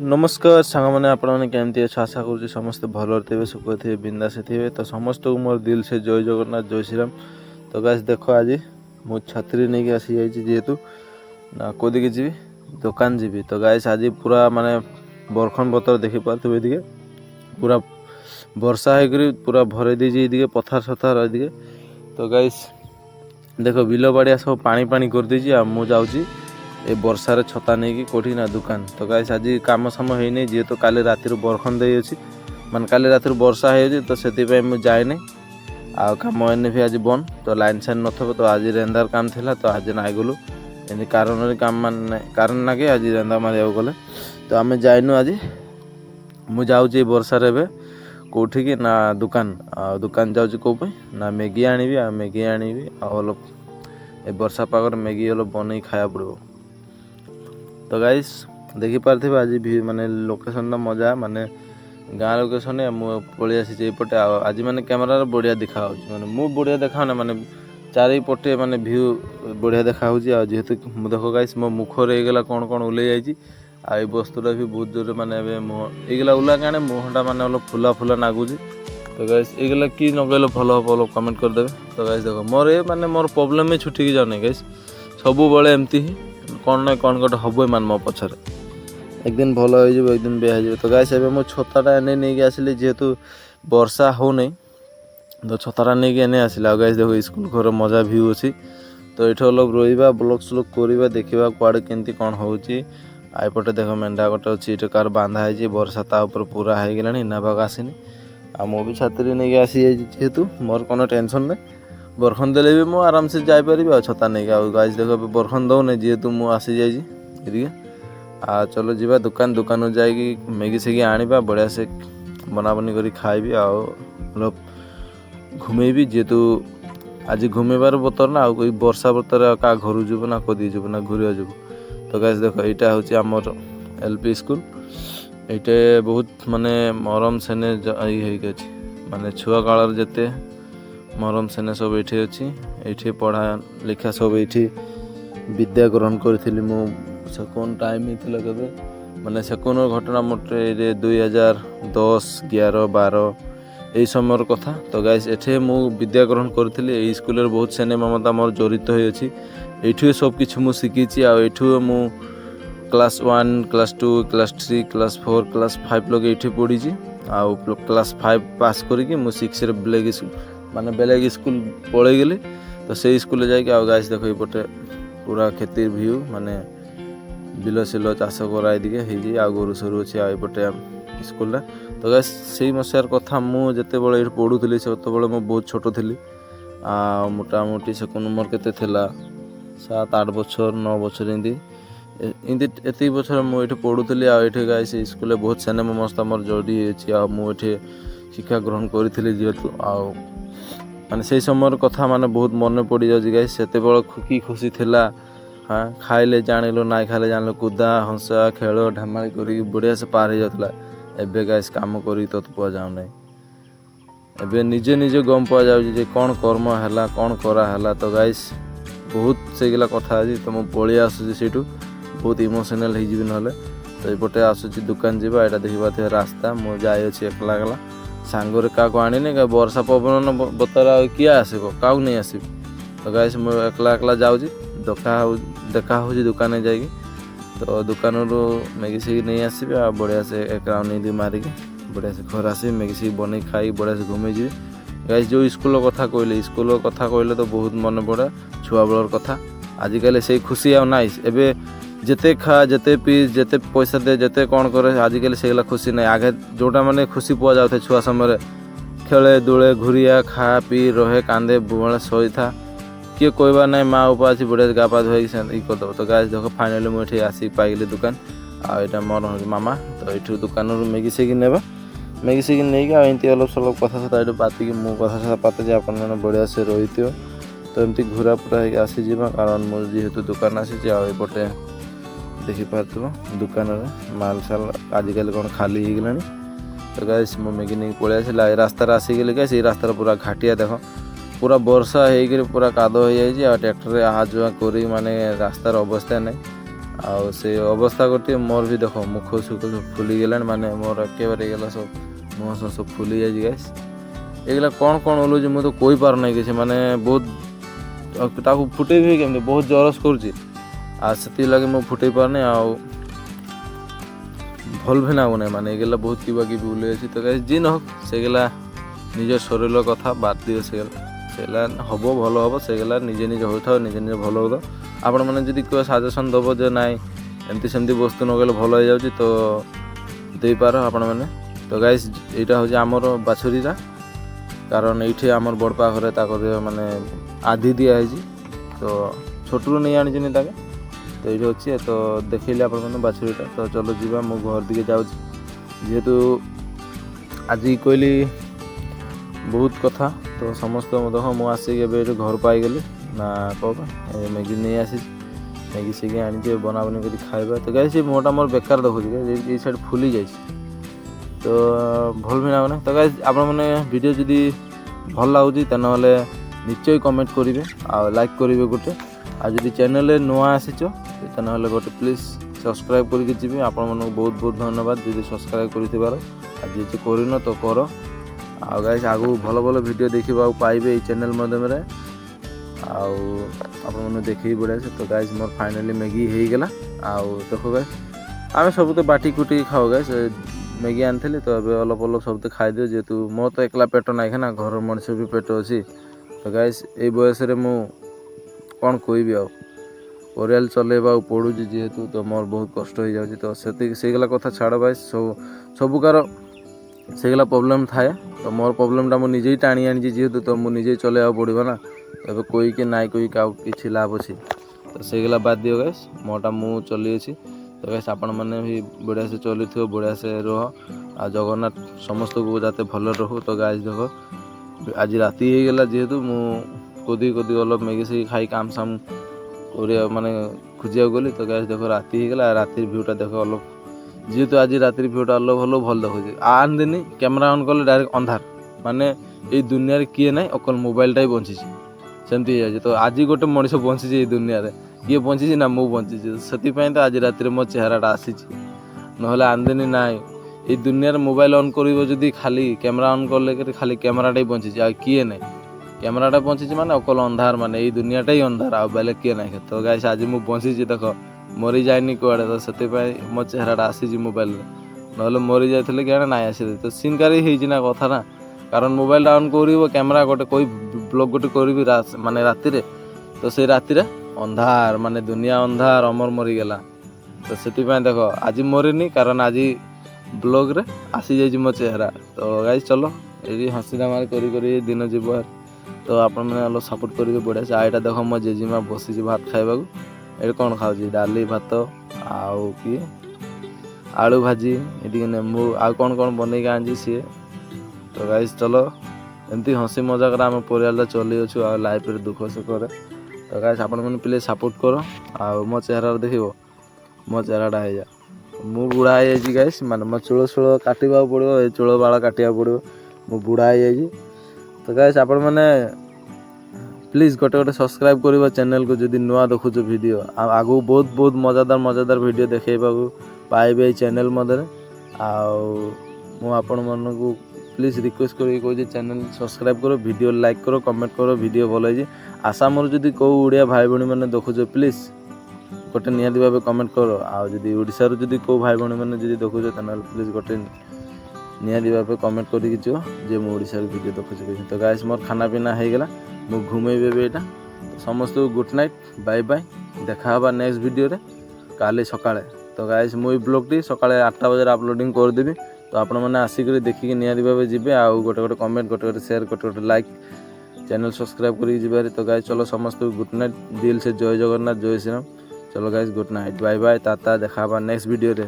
नमस्कार सांग मैंने आपमती अच्छे आशा करुँच समस्ते भल थे सुख थे बिंदास थे तो समस्त को मोर दिल से जय जगन्नाथ जय श्रीराम। तो गाइस देख आज मु छतरी नहीं आसी जाइए जेहेतु ना कौदिके जी दुकान जी तो गाइस आज पूरा माने बरखन बतर देखी पारे ये पूरा वर्षा होकर पूरा भर दीजिए पथार सथार ये तो गाइस देख बिल बाड़िया सब पानी पानी कर दीजिए आ मु जाऊँगी ए वर्षार छता नहीं कि कौटी ना दुकान। तो गाइस आज काम साम है नहीं जेहेतु काली राति बरखन दे अच्छी मान काली राति वर्षा हो तो से मुझे जाए आ कम एने भी आज बंद तो लाइन साइन नथब तो आज रेंदार काम थिला तो आज नाई गलु एमती कारण काम मान कारण ना कि आज रेंदा मारे गले तो आम जाइनु आज मुझे जाऊँगी वर्षार ए कौटी कि ना दुकान दुकान जाऊँगी कौन ना मैगी आनी आ मैगी आनी आल ए वर्षा पागर मैगी अल बन खाया पड़ो। तो गाइस देखी पारे आज भी माने लोकेशन मजा माने गाँ लोकेशन पलि आसी पटे आज माने कैमेरा बढ़िया देखा माने मु बढ़िया देखा ना माने चारिपटे माने व्यू बढ़िया देखा जेहेतु देख गाइस मो मुखर होगा कौन कौन ओल्ले जाइए आ वस्तुटा भी बहुत जोर माने मुह ये उला क्या मुहटा माने अलग फुला फुला नागुच। तो गाइस ये कि नगैले भल हम कमेंट करदे। तो गाइस देख मोर ये माने मोर प्रॉब्लम ही छुट्टी जाने गाइस सब बेले एमती ही कौन ना कौन गोटे हम मान मो पछर एक दिन भल हो एक दिन बेहा हो। तो गाइस एबे मो छताटा एने नहीं आसिली जेहेतु वर्षा हो नहीं तो छताटा नहीं एने आसिला। गाइस देखो स्कूल घर मजा व्यू अच्छी तो ये अलग रहा ब्लॉग स्लॉग करवा देखा कुआड़े केमती कौन होची आईपटे देख मेंढा गोटे अच्छी ये कार बांधा है वर्षा तापर पूरा हो गला नाक आसनी आ मो भी छात्री नहीं आसी जेहेतु मोर कौन टेंशन नहीं बरखन देले भी मुझे आराम से जापरि आ छता नहीं आ गाइस देख बरखन दौने जेहेतु मुझे आसी जाइए आ चलो जीवा दुकान दुकान जाकि मैगी सेगी आनिबा बढ़िया से बनाबनी करी खाइबी आ मतलब घुमेबी जेहेतु आज घुमेबार बतर ना कोई वर्षा बतर क्या घर जीव ना कदी जीव ना घूरिया जीव। तो गाइस देख यहाँ हूँ आमर एलपी स्कूल ये बहुत माने मरम सेने ये माने छुआ कालर जेते मरम सेने सब ये अच्छी ये पढ़ा लिखा सब ये विद्या ग्रहण करी मु सेकेंड टाइम ही के माने सेकेंड घटना मोटे 2010 11 12 यही समय कथा। तो गाइस एठे मु विद्या ग्रहण करी स्कूल बहुत सेने ममता मोर जड़ित होती ये सब किसी मुझे शिखी आठू मु class 1 class 2 class 3 class 4 class 5 लगे ये पढ़ी आउ क्लास 5 पास करके मु 6 बेलेग माने बेलेग स्कूल पलि गली तो से स्कूल जाकि गाइस देख ये पूरा खेती व्यू माने बिल सिल चाष कराई दिखे आ गोरु सोरु अच्छे आईपटे स्कूल। तो गाइस से मसीहार कथा मुझे बड़े पढ़ुली से मुझे बहुत छोट थी आ मोटामोटी सेकेंड मोर के 7-8 बछर 9 बछर इमती एत बचर मुझे पढ़ुली आठे गाइस स्कूल बहुत सेने मस्त मोर जोड़ी अच्छी मुझे शिक्षा ग्रहण करी जेहेतु माने से समय कथा माने बहुत मन पड़ जाए गाइस से कि खुशी थिला हाँ खाइले जानिलो ना खाइले जानिलो कूदा हंसा खेल ढामाली कर बढ़िया से पार हो जाता एबे गाइस काम करी तो पा जाऊना एबे निजे निजे गम पा जाऊँ कौन कर्म है कौन कराला। तो गाइस बहुत से गला कथा अच्छी तो मुझे पलि आसूँ से बहुत इमोशनाल हो ना तो ये आसूँ दुकान जावा यहाँ देखा रास्ता मुझे जाए एकला एकला सांगरे क्या आनी वर्षा पवन बतर किए आसब क्या नहीं आस। तो गाइस मुझे एकला एकला जाऊँगी देखा हो दुकान जाकि तो दुकान मैगी सेगी नहीं आसबि आ बढ़िया से एक राउंड नहीं मारिकी बढ़िया से घर आसबि मैगी सेगी बन खाई बढ़िया से घूमे जी। गाइस जो स्कूल कथा कहले स्कूल कथा कहले तो बहुत मन पड़े छुआ बेलर कथा आजिकल से खुशी आ नाई एबे जेते खा जेते पी जेते पैसा दे जेते कौन करे आजिकल से खुशी ना आगे जोटा माने खुशी पा जाए छुआ समय खेले दूले घूरिया खा पी रहे कांदे बुआले शई था किए कहबार ना माँ उपा अच्छी बढ़िया गा पा धोई करदेव। तो गाइस देख फाइनाली मुझे आसिक पाइली दुकान आईटा मोर मामा तो ये दुकान मैगी सेगी नेबा मैगी सेगी नहीं आमती अलग सलग कथा सता ये बातिक मु कथा सता पाते आपने बढ़िया से रही थो। तो एमती घूरा पूरा आसीजा कारण मुझे जेहेतु दुकान आसीपटे देखिपार दुकान माल साल आजिकल कौन खाली हो गला। तो गाइस मो मैगी नहीं पलि आसला रास्तार आसीगली गाइस रास्तार पूरा घाटिया देख पूरा वर्षा हो पूरा कादो हो जाए ट्रैक्टर आहा जुआ कर माने रास्तार अवस्था नहीं ଆଉ ସେ ଅବସ୍ଥା ଗୋଟିଏ ମୋର ବି ଦେଖ ମୁଖ ସୁଖ ସବୁ ଫୁଲିଗଲାଣି ମାନେ ମୋର ଏକେବାରେ ହେଇଗଲା ସବୁ ମୁହଁ ସବୁ ଫୁଲି ଯାଇଛି ଗାଇସ୍। ଏଗୁଲା କ'ଣ ଓଲଉଛି ମୁଁ ତ କହିପାରୁନାହିଁ କିଛି ମାନେ ବହୁତ ତାକୁ ଫୁଟେଇବି କେମିତି ବହୁତ ଜରସ୍ କରୁଛି ଆଉ ସେଥିଲାଗି ମୁଁ ଫୁଟେଇ ପାରୁନି ଆଉ ଭଲ ବି ଲାଗୁନାହିଁ ମାନେ ଏଗୁଲା ବହୁତ କିବା କିବି ବୁଲେଇ ଅଛି ତ ଗାଇସ୍ ଯିଏ ନ ହଉ ସେଗୁଲା ନିଜ ଶରୀର କଥା ବାଦ ଦିଅ ସେଗୁଲା ହବ ଭଲ ହବ ସେଗୁଲା ନିଜେ ନିଜେ ହଉଥାଉ ନିଜେ ନିଜେ ଭଲ ହଉଥାଉ। ଆପଣମାନେ ଯଦି କେଉଁ ସଜେସନ୍ ଦେବ ଯେ ନାଇଁ ଏମିତି ସେମିତି ବସ୍ତୁ ନଗଲେ ଭଲ ହେଇଯାଉଛି ତ ଦେଇପାର ଆପଣମାନେ। ତ ଗାଇସ୍ ଏଇଟା ହେଉଛି ଆମର ବାଛୁରୀଟା କାରଣ ଏଇଠି ଆମର ବଡ଼ ପାଖରେ ତାଙ୍କର ମାନେ ଆଧି ଦିଆ ହେଇଛି ତ ଛୋଟରୁ ନେଇ ଆଣିଛନ୍ତି ତାକେ ତ ଏଇଠି ଅଛି ତ ଦେଖେଇଲି ଆପଣମାନେ ବାଛୁରୀଟା। ତ ଚलो ଯିବା ମୁଁ ଘର ଦିକେ ଯାଉଛି ଯେହେତୁ ଆଜି କହିଲି ବହୁତ କଥା ତ ସମସ୍ତଙ୍କୁ ଦେଖ ମୁଁ ଆସିକି ଏବେ ଏଇଠି ଘର ପାଇଗଲି ନା କ'ଣ ମ୍ୟାଗି ନେଇ ଆସିଛି ମ୍ୟାଗି ସିକି ଆଣିଛି ବନାବନି କରି ଖାଇବା। ତ ଗାଇସ୍ ସେ ମୁହଁଟା ମୋର ବେକାର ଦେଖୁଛି ଏଇ ସାଇଡ଼୍ ଫୁଲି ଯାଇଛି ତ ଭଲ ବି ଲାଗୁନି। ତ ଗାଇସ୍ ଆପଣମାନେ ଭିଡ଼ିଓ ଯଦି ଭଲ ଲାଗୁଛି ତାହେଲେ ନିଶ୍ଚୟ କମେଣ୍ଟ କରିବେ ଆଉ ଲାଇକ୍ କରିବେ ଗୋଟେ ଆଉ ଯଦି ଚ୍ୟାନେଲରେ ନୂଆ ଆସିଛ ତାହେଲେ ଗୋଟେ ପ୍ଲିଜ୍ ସବସ୍କ୍ରାଇବ୍ କରିକି ଯିବେ। ଆପଣମାନଙ୍କୁ ବହୁତ ବହୁତ ଧନ୍ୟବାଦ ଯଦି ସବସ୍କ୍ରାଇବ୍ କରିଥିବାର ଆଉ ଯଦି କରିନ ତ କର। ଆଉ ଗାଇସ୍ ଆଗକୁ ଭଲ ଭଲ ଭିଡ଼ିଓ ଦେଖିବାକୁ ପାଇବେ ଏଇ ଚ୍ୟାନେଲ୍ ମାଧ୍ୟମରେ ଆଉ ଆପଣମାନେ ଦେଖିକି ବଢ଼ିଆ ଅଛି। ତ ଗାଇସ୍ ମୋର ଫାଇନାଲି ମ୍ୟାଗି ହେଇଗଲା ଆଉ ଦେଖ ଗାଇସ୍ ଆମେ ସବୁ ତ ବାଟି କୁଟିକି ଖାଉ ଗାଇସ୍ ମ୍ୟାଗି ଆଣିଥିଲି ତ ଏବେ ଅଲପ ସବୁ ତ ଖାଇଦିଅ ଯେହେତୁ ମୋର ତ ଏକଲା ପେଟ ନାହିଁ ନା ଘର ମଣିଷ ବି ପେଟ ଅଛି। ତ ଗାଇସ୍ ଏଇ ବୟସରେ ମୁଁ କ'ଣ କହିବି ଆଉ ପରିବାର ଚଲେଇବାକୁ ପଡ଼ୁଛି ଯେହେତୁ ତ ମୋର ବହୁତ କଷ୍ଟ ହେଇଯାଉଛି ତ ସେତିକି ସେଇଗଲା କଥା ଛାଡ଼ ଗାଇସ୍ ସବୁକାର ସେଇଗଲା ପ୍ରୋବ୍ଲେମ୍ ଥାଏ ତ ମୋର ପ୍ରୋବ୍ଲେମ୍ଟା ମୁଁ ନିଜେଇ ଟାଣି ଆଣିଛି ଯେହେତୁ ତ ମୁଁ ନିଜେଇ ଚଲେଇବାକୁ ପଡ଼ିବ ନା ଏବେ କହିକି ନାଇଁ କହିକି ଆଉ କିଛି ଲାଭ ଅଛି ତ ସେଇଗଲା ବାଦ ଦିଅ ଗାଇସ୍ ମୋଟା ମୁଁ ଚଲେଇଛି। ତ ଗାଇସ୍ ଆପଣମାନେ ବି ବଢ଼ିଆ ସେ ଚଲେଇଥିବ ବଢ଼ିଆ ସେ ରୁହ ଆଉ ଜଗନ୍ନାଥ ସମସ୍ତଙ୍କୁ ଯାତେ ଭଲରେ ରହୁ। ତ ଗାଇସ୍ ଦେଖ ଆଜି ରାତି ହେଇଗଲା ଯେହେତୁ ମୁଁ କୋଦି ଅଲପ ମ୍ୟାଗି ସେଗି ଖାଇ କାମ ସାମ କରିବା ମାନେ ଖୋଜିବାକୁ ଗଲି ତ ଗାଇସ୍ ଦେଖ ରାତି ହେଇଗଲା ରାତିର ଭିୟୁଟା ଦେଖ ଅଲପ ଯେହେତୁ ଆଜି ରାତିର ଭିୟୁଟା ଅଲପ ଭଲ ଦେଖୁଛି ଆଣିଦିନି କ୍ୟାମେରା ଅନ୍ କଲେ ଡାଇରେକ୍ଟ ଅନ୍ଧାର ମାନେ ଏଇ ଦୁନିଆରେ କିଏ ନାହିଁ ଅକଲ ମୋବାଇଲଟା ହିଁ ବଞ୍ଚିଛି ସେମିତି ହେଇଯାଉଛି। ତ ଆଜି ଗୋଟେ ମଣିଷ ବଞ୍ଚିଛି ଏଇ ଦୁନିଆରେ କିଏ ବଞ୍ଚିଛି ନା ମୁଁ ବଞ୍ଚିଛି ସେଥିପାଇଁ ତ ଆଜି ରାତିରେ ମୋ ଚେହେରାଟା ଆସିଛି ନହେଲେ ଆଣିଦିନି ନାହିଁ ଏଇ ଦୁନିଆରେ ମୋବାଇଲ ଅନ୍ କରିବ ଯଦି ଖାଲି କ୍ୟାମେରା ଅନ୍ କଲେ ଖାଲି କ୍ୟାମେରାଟା ହିଁ ବଞ୍ଚିଛି ଆଉ କିଏ ନାହିଁ କ୍ୟାମେରାଟା ବଞ୍ଚିଛି ମାନେ ଅକଲ ଅନ୍ଧାର ମାନେ ଏଇ ଦୁନିଆଟା ହିଁ ଅନ୍ଧାର ଆଉ ବେଲେ କିଏ ନାହିଁ। ତ ଗାଇସ୍ ଆଜି ମୁଁ ବଞ୍ଚିଛି ଦେଖ ମରିଯାଇନି କୁଆଡ଼େ ତ ସେଥିପାଇଁ ମୋ ଚେହେରାଟା ଆସିଛି ମୋବାଇଲରେ ନହେଲେ ମରିଯାଇଥିଲେ କିଆଡ଼େ ନାଇଁ ଆସିଲି ତ ସିନକାରୀ ହେଇଛି ନା କଥା ନା କାରଣ ମୋବାଇଲଟା ଅନ୍ କରିବ କ୍ୟାମେରା ଗୋଟେ କହି ବ୍ଲଗ୍ ଗୋଟେ କରିବି ମାନେ ରାତିରେ ତ ସେଇ ରାତିରେ ଅନ୍ଧାର ମାନେ ଦୁନିଆ ଅନ୍ଧାର ଅମର ମରିଗଲା ତ ସେଥିପାଇଁ ଦେଖ ଆଜି ମରିନି କାରଣ ଆଜି ବ୍ଲଗ୍ରେ ଆସିଯାଇଛି ମୋ ଚେହେରା। ତ ଗାଇସ୍ ଚଲ ଏଇଠି ହସି ଧମାଲ କରି ଦିନ ଯିବ ତ ଆପଣମାନେ ଅଲପ ସପୋର୍ଟ କରିବେ ବଢ଼ିଆ ସେ। ଏଇଟା ଦେଖ ମୋ ଜେଜେମା ବସିଛି ଭାତ ଖାଇବାକୁ ଏଠି କ'ଣ ଖାଉଛି ଡାଲି ଭାତ ଆଉ କିଏ ଆଳୁ ଭାଜି ଏଠିକି ନେମ୍ବୁ ଆଉ କ'ଣ ବନେଇକି ଆଣିଛି ସିଏ। ତ ଗାଇସ୍ ଚଲ ଏମିତି ହସି ମଜାକରେ ଆମ ପରିବାରଟା ଚଲେଇ ଅଛୁ ଆଉ ଲାଇଫ୍ରେ ଦୁଃଖ ସୁଖରେ। ତ ଗାଇସ୍ ଆପଣମାନେ ପ୍ଲିଜ୍ ସପୋର୍ଟ କର ଆଉ ମୋ ଚେହେରାରେ ଦେଖିବ ମୋ ଚେହେରାଟା ହେଇଯା ମୁଁ ବୁଢ଼ା ହେଇଯାଇଛି ଗାଇସ୍ ମାନେ ମୋ ଚୂଳ କାଟିବାକୁ ପଡ଼ିବ ଏ ଚୂଳ ବାଳ କାଟିବାକୁ ପଡ଼ିବ ମୁଁ ବୁଢ଼ା ହେଇଯାଇଛି। ତ ଗାଇସ୍ ଆପଣମାନେ ପ୍ଲିଜ୍ ଗୋଟେ ସବସ୍କ୍ରାଇବ୍ କରିବ ଚ୍ୟାନେଲ୍କୁ ଯଦି ନୂଆ ଦେଖୁଛ ଭିଡ଼ିଓ ଆଉ ଆଗକୁ ବହୁତ ମଜାଦାର ଭିଡ଼ିଓ ଦେଖେଇବାକୁ ପାଇବେ ଏଇ ଚ୍ୟାନେଲ୍ ମଧ୍ୟରେ। ଆଉ ମୁଁ ଆପଣମାନଙ୍କୁ ପ୍ଲିଜ୍ ରିକ୍ୱେଷ୍ଟ କରିକି କହୁଛି ଚ୍ୟାନେଲ୍ ସବସ୍କ୍ରାଇବ୍ କର ଭିଡ଼ିଓ ଲାଇକ୍ କର କମେଣ୍ଟ କର ଭିଡ଼ିଓ ଭଲ ହେଇଛି। ଆସାମରୁ ଯଦି କେଉଁ ଓଡ଼ିଆ ଭାଇ ଭଉଣୀମାନେ ଦେଖୁଛ ପ୍ଲିଜ୍ ଗୋଟେ ନିହାତି ଭାବେ କମେଣ୍ଟ କର ଆଉ ଯଦି ଓଡ଼ିଶାରୁ ଯଦି କେଉଁ ଭାଇ ଭଉଣୀମାନେ ଯଦି ଦେଖୁଛ ତାହେଲେ ପ୍ଲିଜ୍ ଗୋଟେ ନିହାତି ଭାବେ କମେଣ୍ଟ କରିକି ଯିବ ଯେ ମୁଁ ଓଡ଼ିଶାରୁ ଭିଡ଼ିଓ ଦେଖୁଛି କହିଛି। ତ ଗାଇସ୍ ମୋର ଖାନା ପିନା ହେଇଗଲା ମୁଁ ଘୁମେଇବି ଏବେ ଏଇଟା ସମସ୍ତଙ୍କୁ ଗୁଡ୍ ନାଇଟ୍ ବାଇ ବାଇ ଦେଖା ହେବା ନେକ୍ସଟ ଭିଡ଼ିଓରେ କାଲି ସକାଳେ। ତ ଗାଇସ୍ ମୁଁ ଏଇ ବ୍ଲଗ୍ଟି ସକାଳେ 8ଟା ବଜେ ଅପଲୋଡ଼ିଂ କରିଦେବି ତ ଆପଣମାନେ ଆସିକରି ଦେଖିକି ନିହାତି ଭାବେ ଯିବେ ଆଉ ଗୋଟେ କମେଣ୍ଟ ଗୋଟେ ସେୟାର ଗୋଟେ ଲାଇକ୍ ଚ୍ୟାନେଲ୍ ସବସ୍କ୍ରାଇବ୍ କରିକି ଯିବାରେ। ତ ଗାଇସ୍ ଚलो ସମସ୍ତଙ୍କୁ ଗୁଡ୍ ନାଇଟ୍ ଦିଲ୍ ସେ ଜୟ ଜଗନ୍ନାଥ ଜୟ ଶ୍ରୀରାମ। ଚलो guys good night bye bye ଟାଟା ଦେଖା ହେବା ନେକ୍ସଟ ଭିଡ଼ିଓରେ।